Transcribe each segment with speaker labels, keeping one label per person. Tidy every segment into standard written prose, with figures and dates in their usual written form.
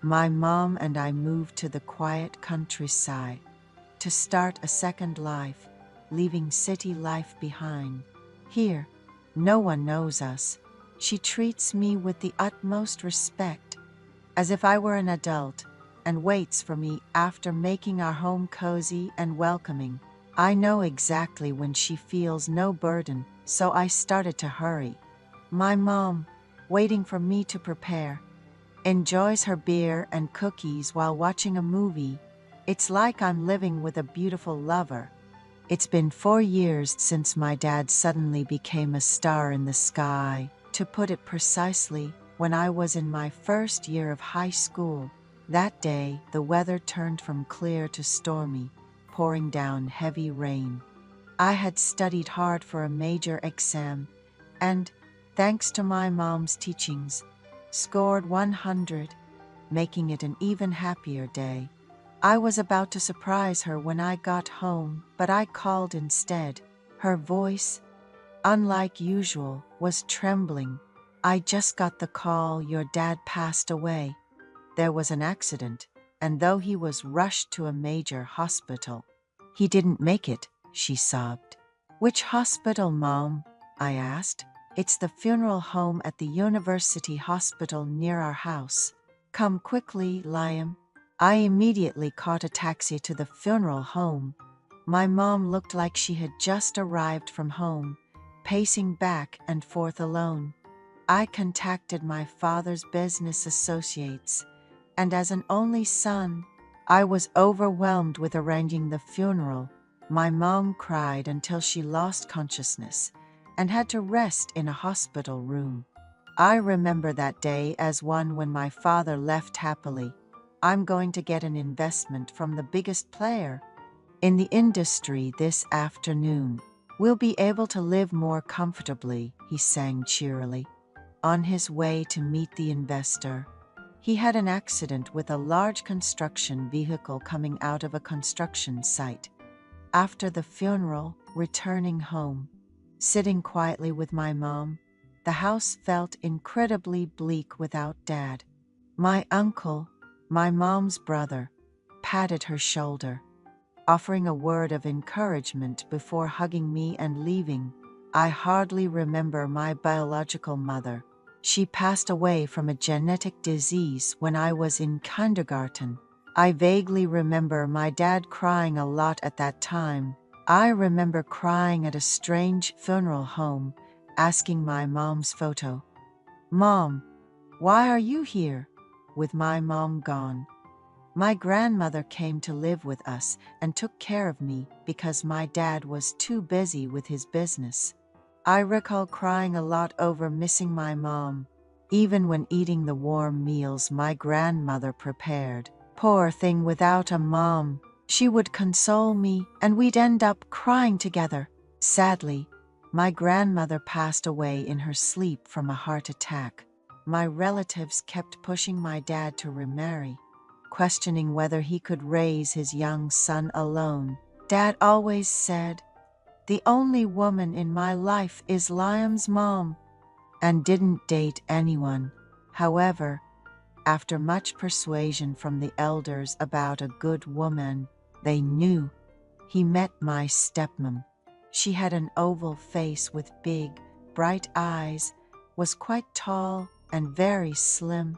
Speaker 1: My mom and I moved to the quiet countryside to start a second life, leaving city life behind. Here, no one knows us. She treats me with the utmost respect, as if I were an adult, and waits for me after making our home cozy and welcoming. I know exactly when she feels no burden, so I started to hurry. My mom, waiting for me to prepare, enjoys her beer and cookies while watching a movie. It's like I'm living with a beautiful lover. It's been 4 years since my dad suddenly became a star in the sky. To put it precisely, when I was in my first year of high school. That day, the weather turned from clear to stormy, pouring down heavy rain. I had studied hard for a major exam and, thanks to my mom's teachings, scored 100, making it an even happier day. I was about to surprise her when I got home, but I called instead. Her voice, unlike usual, was trembling. "I just got the call your dad passed away. There was an accident, and though he was rushed to a major hospital, he didn't make it," she sobbed. "Which hospital, Mom?" I asked. "It's the funeral home at the university hospital near our house." "Come quickly, Liam." I immediately caught a taxi to the funeral home. My mom looked like she had just arrived from home, pacing back and forth alone. I contacted my father's business associates, and as an only son, I was overwhelmed with arranging the funeral. My mom cried until she lost consciousness and had to rest in a hospital room. I remember that day as one when my father left happily. "I'm going to get an investment from the biggest player in the industry this afternoon. We'll be able to live more comfortably," he sang cheerily. On his way to meet the investor, he had an accident with a large construction vehicle coming out of a construction site. After the funeral, returning home, sitting quietly with my mom, the house felt incredibly bleak without Dad. My uncle, my mom's brother, patted her shoulder, offering a word of encouragement before hugging me and leaving. I hardly remember my biological mother. She passed away from a genetic disease when I was in kindergarten. I vaguely remember my dad crying a lot at that time. I remember crying at a strange funeral home, asking my mom's photo. "Mom, why are you here?" With my mom gone, my grandmother came to live with us and took care of me because my dad was too busy with his business. I recall crying a lot over missing my mom, even when eating the warm meals my grandmother prepared. Poor thing without a mom. She would console me and we'd end up crying together. Sadly, my grandmother passed away in her sleep from a heart attack. My relatives kept pushing my dad to remarry, questioning whether he could raise his young son alone. Dad always said, "The only woman in my life is Liam's mom," and didn't date anyone. However, after much persuasion from the elders about a good woman they knew, he met my stepmom. She had an oval face with big, bright eyes, was quite tall and very slim.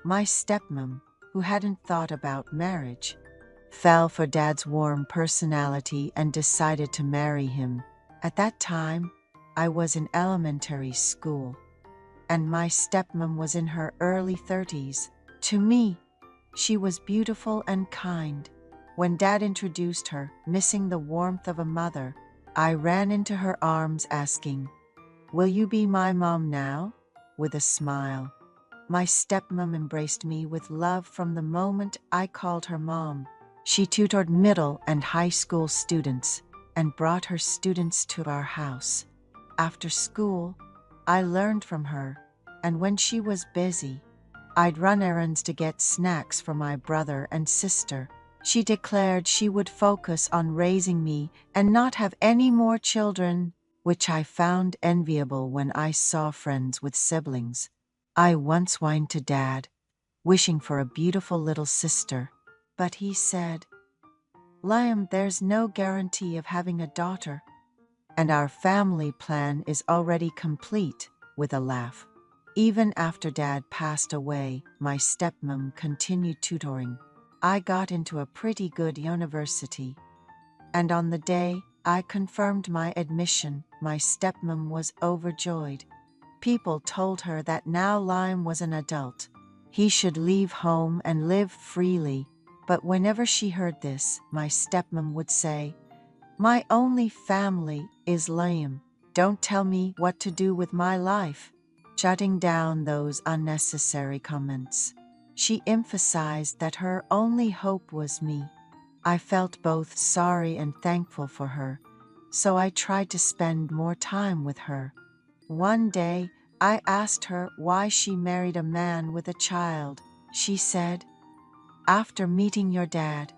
Speaker 1: My stepmom, who hadn't thought about marriage, fell for Dad's warm personality and decided to marry him. At that time, I was in elementary school, and my stepmom was in her early 30s. To me, she was beautiful and kind. When Dad introduced her, missing the warmth of a mother, I ran into her arms asking, "Will you be my mom now?" with a smile. My stepmom embraced me with love from the moment I called her mom. She tutored middle and high school students and brought her students to our house. After school, I learned from her, and when she was busy, I'd run errands to get snacks for my brother and sister. She declared she would focus on raising me and not have any more children, which I found enviable when I saw friends with siblings. I once whined to Dad, wishing for a beautiful little sister. But he said, Liam, there's no guarantee of having a daughter, and our family plan is already complete, with a laugh. Even after Dad passed away, my stepmom continued tutoring. I got into a pretty good university, and on the day I confirmed my admission, my stepmom was overjoyed. People told her that now Liam was an adult. He should leave home and live freely. But whenever she heard this, my stepmom would say, My only family is Liam. Don't tell me what to do with my life. Shutting down those unnecessary comments, she emphasized that her only hope was me. I felt both sorry and thankful for her, so I tried to spend more time with her. One day, I asked her why she married a man with a child. She said, After meeting your dad,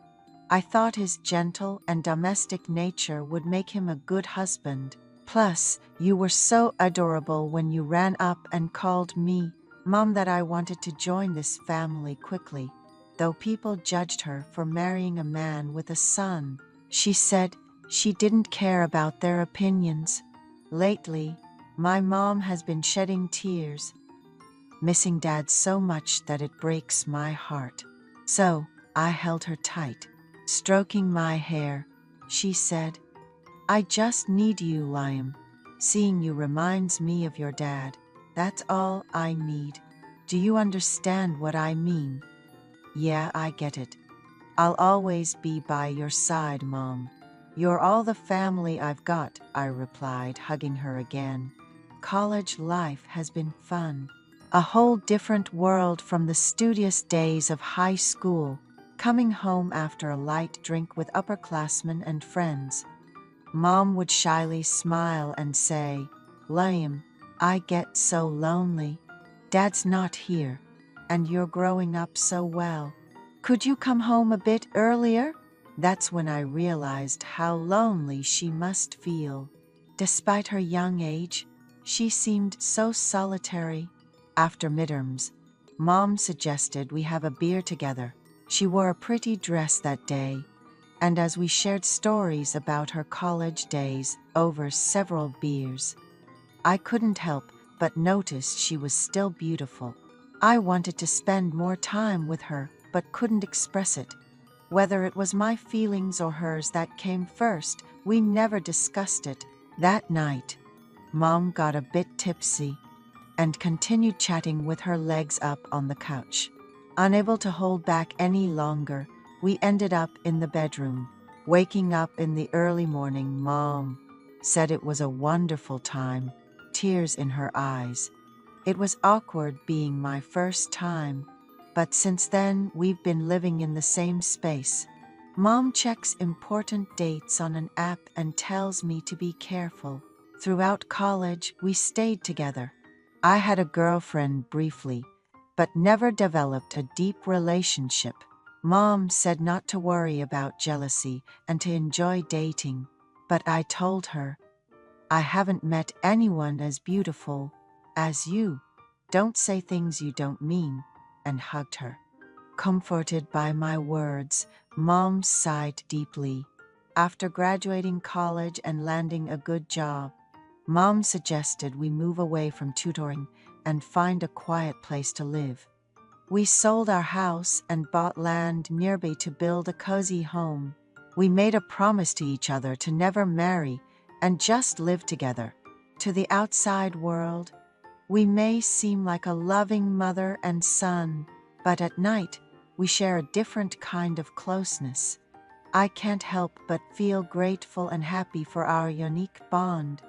Speaker 1: I thought his gentle and domestic nature would make him a good husband. Plus, you were so adorable when you ran up and called me Mom that I wanted to join this family quickly. Though people judged her for marrying a man with a son, she said she didn't care about their opinions. Lately, my mom has been shedding tears, missing Dad so much that it breaks my heart. So, I held her tight. Stroking my hair, she said, I just need you, Liam. Seeing you reminds me of your dad. That's all I need. Do you understand what I mean? Yeah, I get it. I'll always be by your side, Mom. You're all the family I've got, I replied, hugging her again. College life has been fun. A whole different world from the studious days of high school. Coming home after a light drink with upperclassmen and friends, Mom would shyly smile and say, Liam, I get so lonely. Dad's not here, and you're growing up so well. Could you come home a bit earlier? That's when I realized how lonely she must feel. Despite her young age, she seemed so solitary. After midterms, Mom suggested we have a beer together. She wore a pretty dress that day, and as we shared stories about her college days over several beers, I couldn't help but notice she was still beautiful. I wanted to spend more time with her, but couldn't express it. Whether it was my feelings or hers that came first, we never discussed it. That night, Mom got a bit tipsy and continued chatting with her legs up on the couch. Unable to hold back any longer, we ended up in the bedroom. Waking up in the early morning, Mom said it was a wonderful time, tears in her eyes. It was awkward being my first time, but since then we've been living in the same space. Mom checks important dates on an app and tells me to be careful. Throughout college, we stayed together. I had a girlfriend briefly, but never developed a deep relationship. Mom said not to worry about jealousy and to enjoy dating, but I told her, I haven't met anyone as beautiful as you. Don't say things you don't mean, and hugged her. Comforted by my words, Mom sighed deeply. After graduating college and landing a good job, Mom suggested we move away from tutoring and find a quiet place to live. We sold our house and bought land nearby to build a cozy home. We made a promise to each other to never marry and just live together. To the outside world, we may seem like a loving mother and son, but at night, we share a different kind of closeness. I can't help but feel grateful and happy for our unique bond.